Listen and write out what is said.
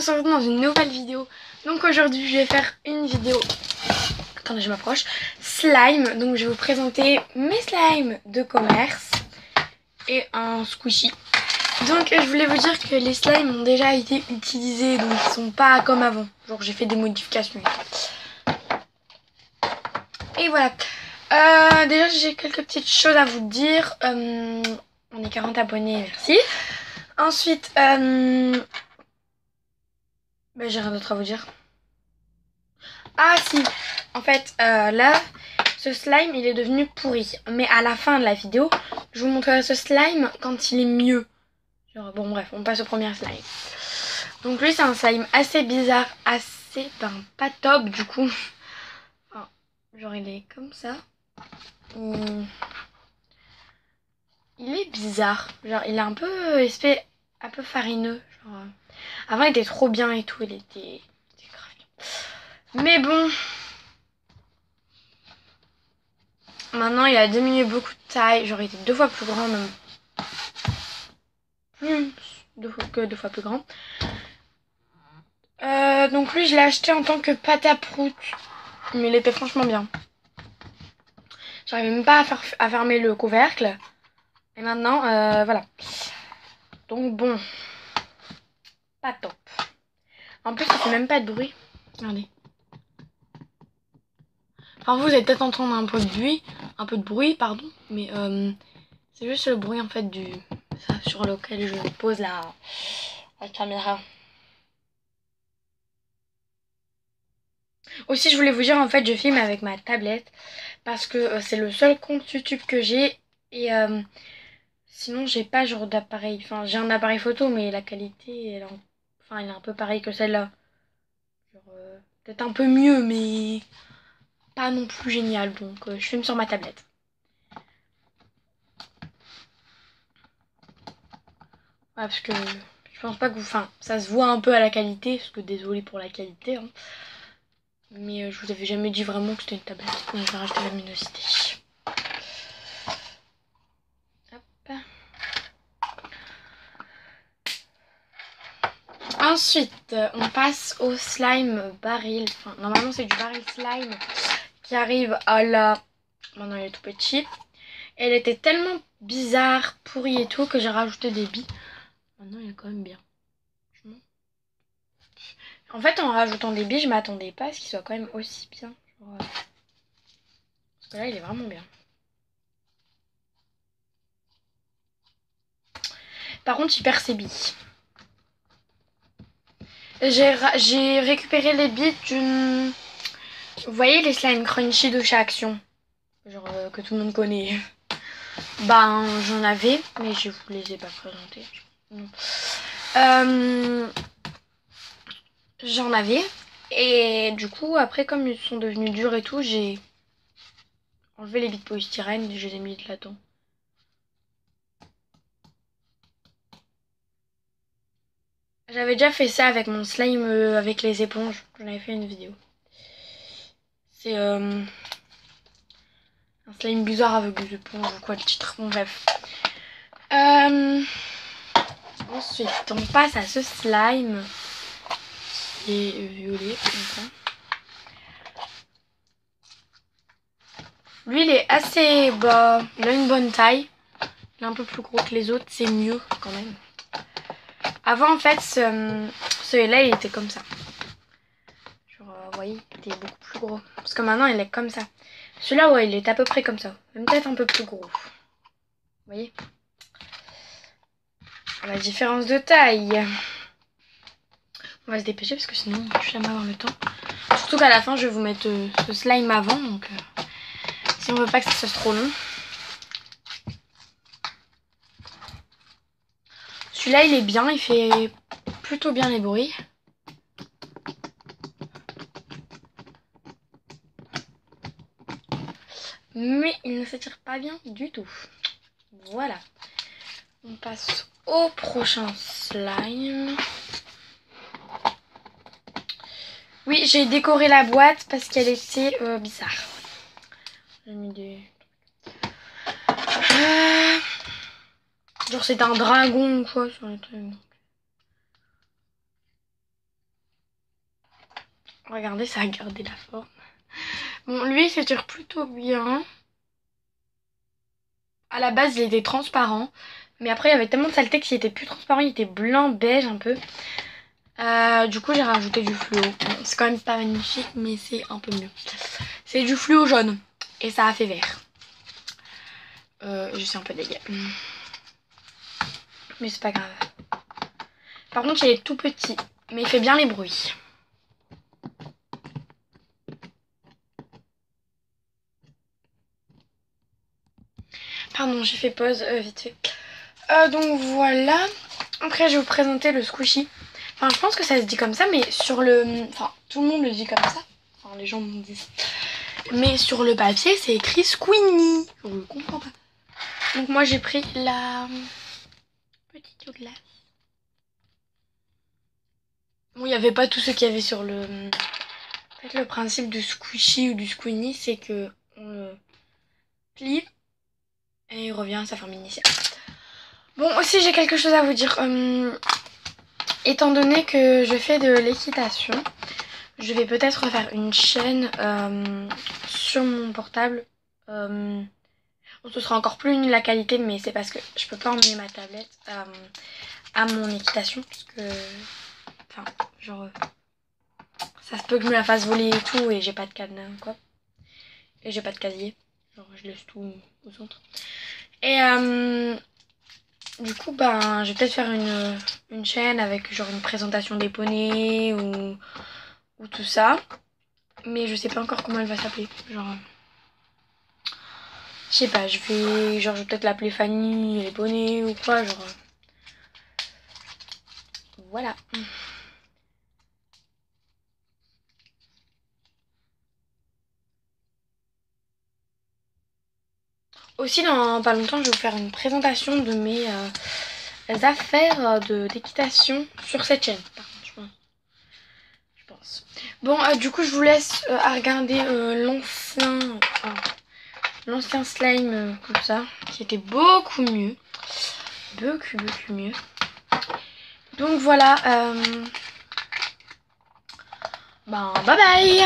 on se retrouve dans une nouvelle vidéo. Donc aujourd'hui je vais faire une vidéo, attendez je m'approche, slime. Donc je vais vous présenter mes slimes de commerce et un squishy. Donc je voulais vous dire que les slimes ont déjà été utilisés, donc ils sont pas comme avant. Genre j'ai fait des modifications. Et voilà. Déjà j'ai quelques petites choses à vous dire. On est 40 abonnés, merci. Ensuite, j'ai rien d'autre à vous dire. Ah si, en fait, là, ce slime, il est devenu pourri. Mais à la fin de la vidéo, je vous montrerai ce slime quand il est mieux. Genre, bon bref, on passe au premier slime. Donc lui, c'est un slime assez bizarre, assez, pas top du coup. Enfin, genre, il est comme ça. Il est bizarre. Genre, il est un peu, un peu farineux. Genre, avant, il était trop bien et tout, il était grave bien. Mais bon... Maintenant, il a diminué beaucoup de taille. Genre, il était 2 fois plus grand, même. Plus que 2 fois plus grand. Donc lui, je l'ai acheté en tant que pâte à prout. Mais il était franchement bien. J'arrivais même pas à fermer le couvercle. Et maintenant, voilà. Donc bon. Pas top. En plus, il fait même pas de bruit. Regardez. Enfin, vous allez peut-être entendre un peu de bruit, pardon. Mais c'est juste le bruit en fait sur lequel je pose la caméra. Aussi, je voulais vous dire, en fait, je filme avec ma tablette parce que c'est le seul compte YouTube que j'ai. Et sinon, j'ai pas genre d'appareil. Enfin, j'ai un appareil photo, mais la qualité, elle est un peu pareille que celle-là. Genre, peut-être un peu mieux, mais pas non plus génial. Donc, je filme sur ma tablette. Ouais, parce que je pense pas que vous... Enfin, ça se voit un peu à la qualité, parce que désolé pour la qualité. Hein. Mais je vous avais jamais dit vraiment que c'était une tablette. Donc, je vais rajouter la luminosité. Hop. Ensuite, on passe au slime baril. Enfin, normalement, c'est du baril slime qui arrive à la... Maintenant, il est tout petit. Elle était tellement bizarre, pourrie et tout, que j'ai rajouté des billes. Maintenant, il est quand même bien. En fait, en rajoutant des billes, je m'attendais pas à ce qu'il soit quand même aussi bien. Genre, parce que là, il est vraiment bien. Par contre, il perd ses billes. J'ai récupéré les billes d'une... Vous voyez les slime crunchy de chez Action? Genre que tout le monde connaît. Ben, j'en avais, mais je vous les ai pas présentés. J'en avais. Et du coup, après, comme ils sont devenus durs et tout, j'ai enlevé les billes de polystyrène et je les ai mis là-dedans. J'avais déjà fait ça avec mon slime avec les éponges. J'en avais fait une vidéo. C'est un slime bizarre avec des éponges ou quoi le titre. Bon bref. Ensuite, on passe à ce slime qui est violet comme ça. Lui, il est assez bas. Il a une bonne taille. Il est un peu plus gros que les autres. C'est mieux quand même. Avant, en fait, celui-là, il était comme ça. Genre, vous voyez, il était beaucoup plus gros. Parce que maintenant, il est comme ça. Celui-là, ouais, il est à peu près comme ça. Même peut-être un peu plus gros. Vous voyez? La différence de taille. On va se dépêcher parce que sinon, je vais jamais avoir le temps. Surtout qu'à la fin, je vais vous mettre ce slime avant. Donc, si on veut pas que ça soit trop long. Celui-là, il est bien. Il fait plutôt bien les bruits. Mais il ne s'attire pas bien du tout. Voilà. On passe au prochain slime. Oui, j'ai décoré la boîte parce qu'elle était bizarre. J'ai mis des... Genre c'était un dragon ou quoi sur le truc. Regardez, ça a gardé la forme. Bon, lui, il s'étire plutôt bien. À la base, il était transparent. Mais après, il y avait tellement de saleté qu'il était plus transparent. Il était blanc, beige un peu. Du coup, j'ai rajouté du fluo. Bon, c'est quand même pas magnifique, mais c'est un peu mieux. C'est du fluo jaune. Et ça a fait vert. Je suis un peu dégueu. Mais c'est pas grave. Par contre, il est tout petit. Mais il fait bien les bruits. Pardon, j'ai fait pause vite fait. Donc voilà. Après, je vais vous présenter le squishy. Enfin, je pense que ça se dit comme ça, mais sur le... Enfin, tout le monde le dit comme ça. Enfin, les gens me disent. Mais sur le papier, c'est écrit Squeenie. Je ne comprends pas. Donc moi, j'ai pris la petite eau glace. Bon, il n'y avait pas tout ce qu'il y avait sur le... En fait, le principe du squishy ou du squeenie, c'est que on le plie et il revient à sa forme initiale. Bon, aussi, j'ai quelque chose à vous dire. Étant donné que je fais de l'équitation, je vais peut-être faire une chaîne sur mon portable. Ce sera encore plus nulle la qualité, mais c'est parce que je peux pas emmener ma tablette à mon équitation. Parce que... Enfin, genre... ça se peut que je me la fasse voler et tout, et j'ai pas de cadenas, quoi. Et j'ai pas de casier. Genre, je laisse tout au centre. Et du coup, ben, je vais peut-être faire une chaîne avec genre une présentation des poneys ou tout ça. Mais je sais pas encore comment elle va s'appeler. Genre, je sais pas, je vais peut-être l'appeler Fanny et les poneys ou quoi, genre. Voilà. Aussi, dans pas longtemps, je vais vous faire une présentation de mes affaires d'équitation sur cette chaîne. Par contre, je pense. Bon, du coup, je vous laisse à regarder l'ancien slime comme ça, qui était beaucoup mieux. Beaucoup mieux. Donc voilà. Ben, bye bye!